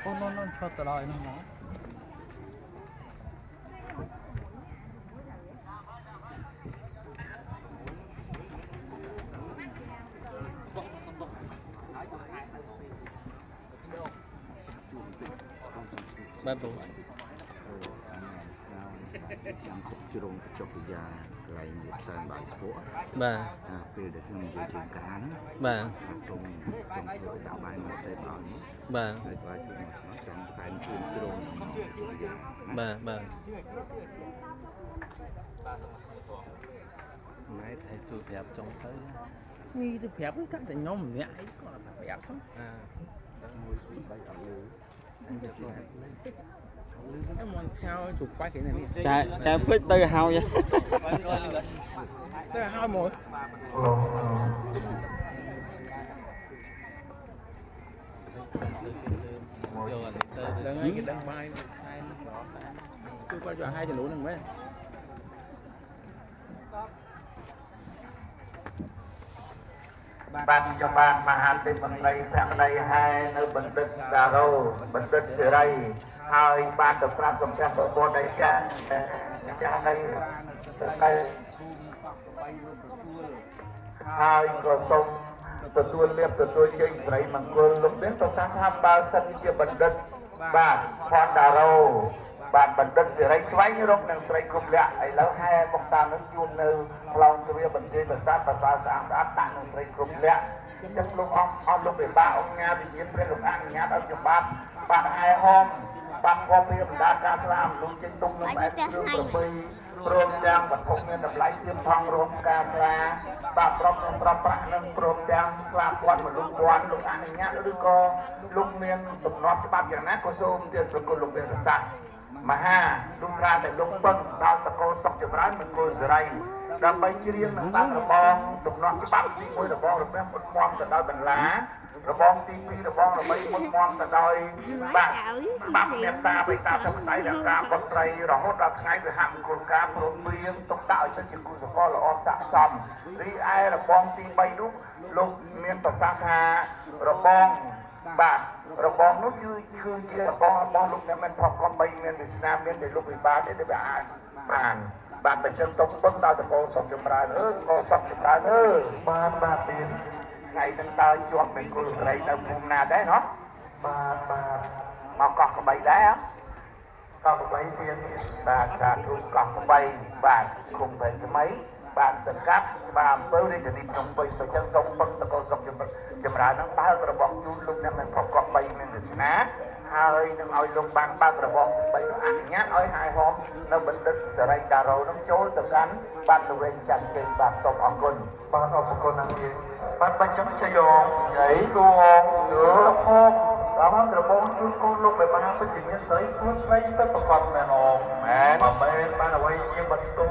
អូនឈប់ទៅដល់ឯនោះមកបាទបងចាំគប់ជ្រុងកញ្ចក់វិយាកន្លែងវាផ្សែងបាយស្ពកបាទពេលដែលខ្ញុំនិយាយជាការណាបាទសូមខ្ញុំធ្វើដាក់បាយមកសេតឲ្យបាទហើយបាយជួយមកឆ្លោះចាំផ្សែងជឿនជ្រុងបាទបាទ ណែតែជួយប្រាប់ចុងទៅ នេះទៅប្រាប់តែខ្ញុំម្នាក់អីគាត់ថាប្រាប់សោះ ដល់1 2 3អត់លឺអញយកគាត់តែមិនឆៅជួបបាច់គេនេះ តែភ្លេចទៅហើយទៅហើយមកយកអានេះទៅដឹងហើយគេដឹងបាយខ្សែនេះក្រខ្សែគឺគាត់យកឲ្យចំនួនហ្នឹងមែនបាទខ្ញុំបាទមហាទេពមន្ត្រីភក្តីហើយនៅបណ្ឌិតដារ៉ូបណ្ឌិតសេរីហើយបានទៅប្រាប់សំចាស់ប្រព័ន្ធដីចាចាស់នៃទៅហើយក៏សូមទទួលលៀបទទួលជ័យស្រីមង្គលលោកមានប្រកាសថាបើសិនជាបណ្ឌិតបាទផនដារ៉ូបាទបណ្ឌិតសេរីស្វែងរកនឹងស្រីគ្រប់លក្ខឥឡូវហែមកតាមនឹងជួននៅខ្លងទ្វារបន្ទាយប្រាសាទប្រាសាទស្អាតស្អាតដាក់នឹងស្រីគ្រប់លក្ខចឹងលោកអស់លោកពិបាកអង្គញាវិញ្ញាណព្រះលោកអនុញ្ញាតឲ្យខ្ញុំបាទហែហោមបាទគប់ពីបណ្ដាការស្លាមលោកចេញទុំនឹងបែបគ្រឿងប្រពៃព្រមទាំងវត្ថុមានតម្លៃទៀមថងរួមការស្លាបាទប្រុសនិងប្រុសប្រាក់និងព្រមទាំងស្លាពាន់មនុស្សពាន់លោកអនុញ្ញាតឬក៏លោកមានទំនាស់ច្បាប់យ៉ាងណាក៏សូមទានប្រគុណលោកមានប្រសាទមហាលោកក្រាតែលោកពឹងដល់តកោសុខចម្រើនមង្គលសេរីដើម្បីជ្រៀងនឹងបាត់របងទំនាស់ច្បាប់ទី1របងរំមុតមមទៅដល់បន្លារបងទី2របងរបីមុតមមទៅដោយបាទបាក់អ្នកតាបិតាធម្មតាអ្នកតាបត្រីរហូតដល់ថ្ងៃវិហារមង្គលការព្រមព្រៀងទុកដាក់ឲ្យទៅជាគុណសកលល្អស័ក្តិសមរីឯរបងទី3នោះលោកមានប្រសាសន៍ថារបងបាទរបងនោះគឺជារបងរបស់លោកអ្នកមិនប្រកបបីមានវាសនាមានតែលោកវិបាកទេដែលអាចបានបាទបើចឹងទុកពឹងដល់តកោសុខចម្រើនក៏សុខចម្រើនបាទមានថ្ងៃនឹងតើជាប់នឹងគុលស្រីនៅភូមិណាដែរណោះបាទមកកោះក្បីដែរកោះក្បីទៀតបាទការជួបកោះក្បីបាទគុំបែបថ្មីបាទសង្កាត់បាទអំពើរាជធានីភ្នំពេញទៅចឹងសូមពឹងតកោសុខចម្រើននឹងបើករបស់ជូនលោកអ្នកមិនប្រកបបីមានវាសនាហើយនឹងឲ្យលោកបានបើករបស់បីអនុញ្ញាតឲ្យហាយហោមនៅបណ្ឌិតសេរីដារ៉ូនឹងចូលទៅកាន់បាទទៅវិញចាន់ជ័យបាទសូមអរគុណបាទអរគុណណាស់យើងបាទបញ្ចុះជ័យងញ៉ៃគួងលោកហោមដល់ក្របងជួយកូនលោកបែបមហាពេជ្រញាស្រីខ្លួនស្រីទៅប្រកបមែនអងមែនបើមែនបានអ្វីជាបន្ទូ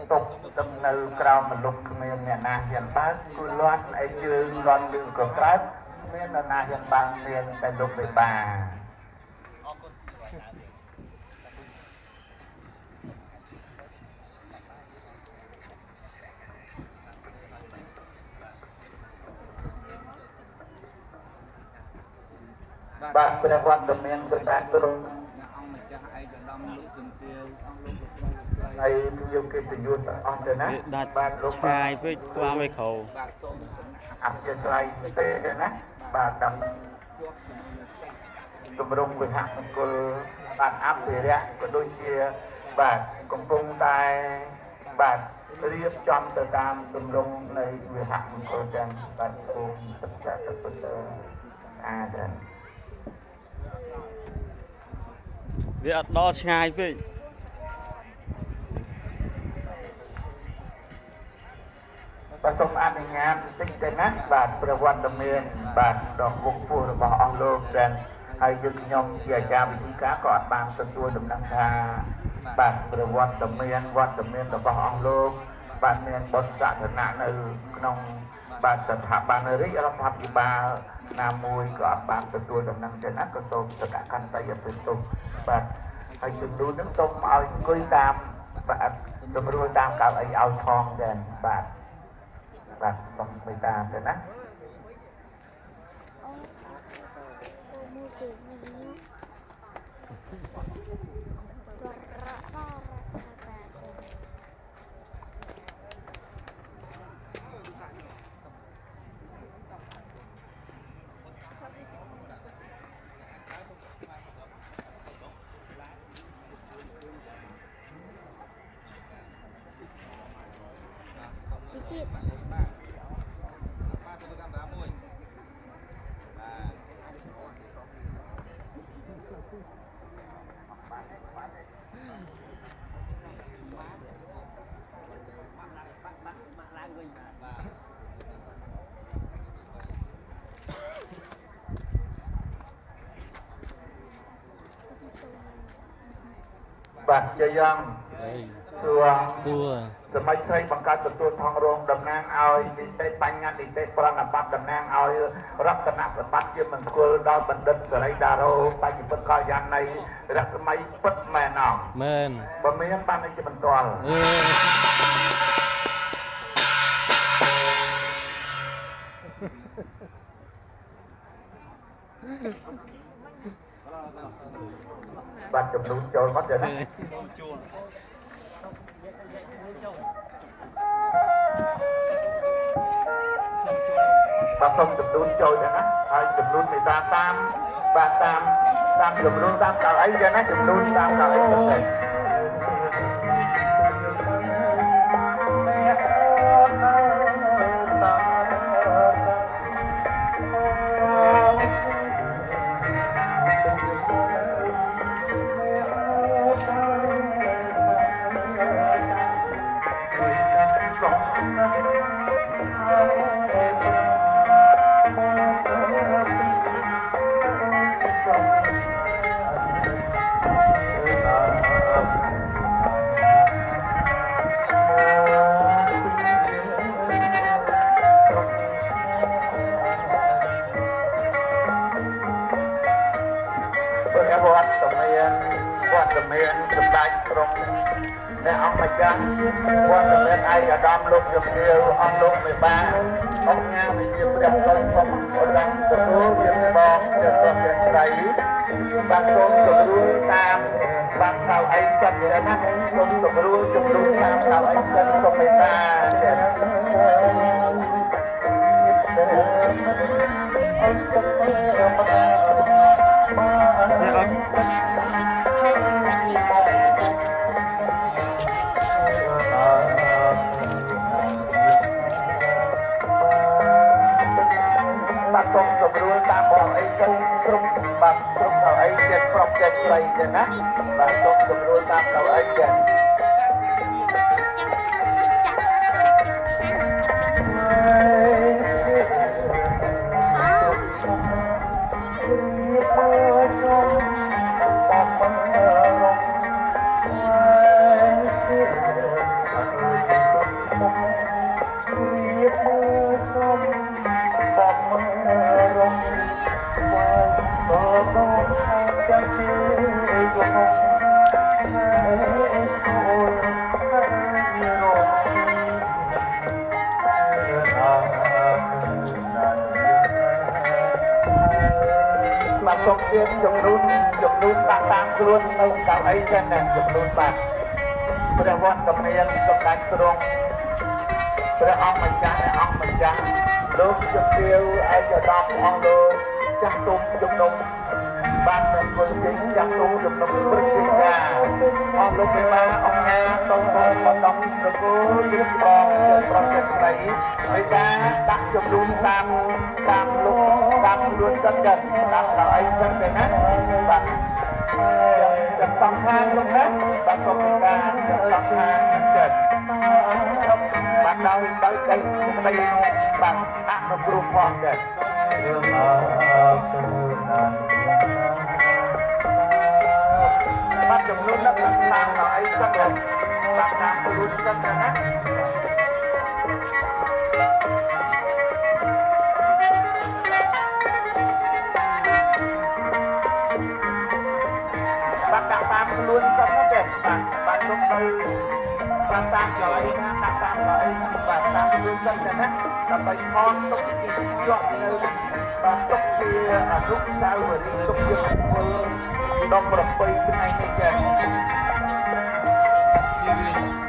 tục tâm nâu cao mà lúc mình nhà na hiện bác cứ loan ấy chưa loan lưu của các nên là na hiện bang liền tại lúc về bà bạn phải quan tâm đến cái này tôi này nhiều cái tình yêu on the net ដាច់ឆ្ងាយពេកខ្វាមិនខោ អាប់ជាថ្លៃទេណាបាទតាមគម្រោងវិហមង្គលបានអភិរក្សក៏ដូចជាបាទកំពុងតែបាទរៀបចំទៅតាមគម្រោងនៃវិហមង្គលទាំងបាទគោលទឹកចាក់ទឹកទៅអាដែរ វាអត់ដល់ឆ្ងាយពេក បាទសូមអនុញ្ញាតបន្តិចទៅណាបាទប្រវត្តិមានបាទដ៏គង់ពោះរបស់អស់លោកដែលហើយយើងខ្ញុំជាអាចារ្យវិទ្យាការក៏អត់បានទទួលដំណឹងថាបាទប្រវត្តិមានវត្តមានរបស់អស់លោកបាទមានបុត្រសាសនានៅក្នុងបាទស្ថាប័នរាជរដ្ឋាភិបាលណាមួយក៏អត់បានទទួលដំណឹងទេណាក៏សូមសក្ការៈយទៅទុំបាទហើយជំនួសនឹងសូមឲ្យអង្គុយតាមបាទតម្រួលតាមកៅអីឲ្យផងដែរបាទ បាទសូមមេត្តាទៅណា បាទជាយ៉ាងសួរសម័យស្រីបង្កើតទទួលថងរងតំណាងឲ្យនីតិបញ្ញត្តិនីតិប្រណបត្តិតំណាងឲ្យរតនសម្បត្តិជាមង្គលដល់បណ្ឌិតសេរីដារ៉ូបច្ចុប្បន្នកល្យាណនៃរស្មីពិតមែនអងមែនបើមានបានជាបន្តបាទចំនួនចូលមកទេណាបាទសូមចំនួនចូលទេណាហើយចំនួនមេតាតាមបាទតាមចំនួនតាមកៅអីទេណាចំនួនតាមកៅអីទៅ សម្ដេចក្រុងអ្នកអង្គម្ចាស់វត្តមានឯកឧត្តមលោកជំទាវអង្គលោកមេបាអង្គញាវិជាព្រះកុលផងរាំងទទួលជាបងជាព្រះស្រីបានសូមគោរពតាមបានកៅអីចិត្តទេណាសូមគោរពជំនុំតាមកៅអីចិត្តសូមមេត្តាសូមសម្រួលតាមបងអីចឹងគ្រប់បាត់គ្រប់កៅអីទៀតប្រុសចិត្តស្រីទេណាបាទសូមសម្រួលតាមកៅអីចឹង Hãy subscribe cho kênh Ghiền Mì Gõ để không bỏ lỡ ទៀតចំនួនដាក់តាមខ្លួននៅកៅអីចឹងណាចំនួនបាទព្រះវត្តកំនាងសម្ដេចទ្រង់ព្រះអង្គម្ចាស់លោកជំទាវឯកឧត្តមអង្គលោកចាស់ទុំជំនុំបានប្រគល់ចេញចាស់ទុំជំនុំព្រឹត្តិការណ៍អង្គលោកមេបាអង្គណាសូមបន្តនគរយុទ្ធផងប្រតិស្រីហើយការដាក់ចំនួនតាមលោកតាមខ្លួនចិត្តតាមដល់អីចឹងទេណាបាទចាំសំខាន់លោកណាបាទសូមការសំខាន់ចិត្តបាទដោយដីបាទអនុគ្រោះផងចិត្តរឿងអើបាទចំនួនដាក់តាមដល់អីចឹងបាទតាមខ្លួនចិត្តណាដាក់តាមខ្លួនសិនណាបាទទុកទៅបាទតាមកន្លែងណាដាក់តាមកន្លែងបាទតាមខ្លួនសិនណាដើម្បីថតទុកជាជាប់នៅបាទទុកជាអនុស្សាវរីយ៍ទុកជាមង្គលដល់ប្រពៃថ្ងៃនេះចា៎